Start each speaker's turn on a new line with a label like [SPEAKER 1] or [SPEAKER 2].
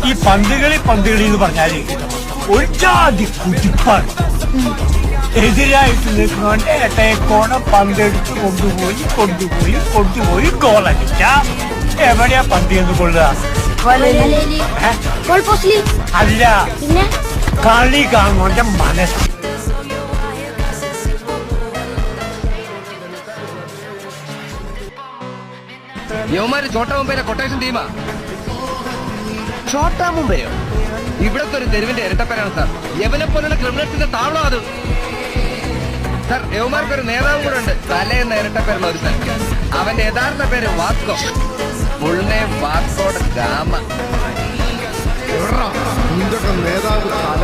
[SPEAKER 1] ഈ പന്തുകളി എന്ന് പറഞ്ഞാല് ഒരു ജാതി കുതിപ്പാണ്. എതിരായിട്ട് നിൽക്കുന്നവന്റെ ഏട്ടയക്കോണ പന്തെടുത്ത് കൊണ്ടുപോയി ഗോളടിച്ച എവിടെയാ പന്ത് എന്ന് കൊള്ളുക? അല്ല, കളി കാണുന്നവന്റെ മനസ്സ്.
[SPEAKER 2] യവന്മാര് ചോട്ടാ മുംബൈയിലെ കൊട്ടേഷൻ ടീമാ.
[SPEAKER 3] ചോട്ടാ മുംബൈയോ?
[SPEAKER 2] ഇവിടത്തെ ഒരു തെരുവിന്റെ ഇരട്ടപ്പേരാണ് സാർ. യവനെ പോലുള്ള ക്രിമിനൽസിന്റെ താവളം അത്. സാർ, യവന്മാർക്ക് ഒരു നേതാവും കൂടെ ഉണ്ട്, തലേന്ന ഇരട്ടപ്പേരുള്ള ഒരു സാർ. അവന്റെ യഥാർത്ഥ പേര് Vasco. Full name Vasco da Gama.
[SPEAKER 4] നേതാവ് തല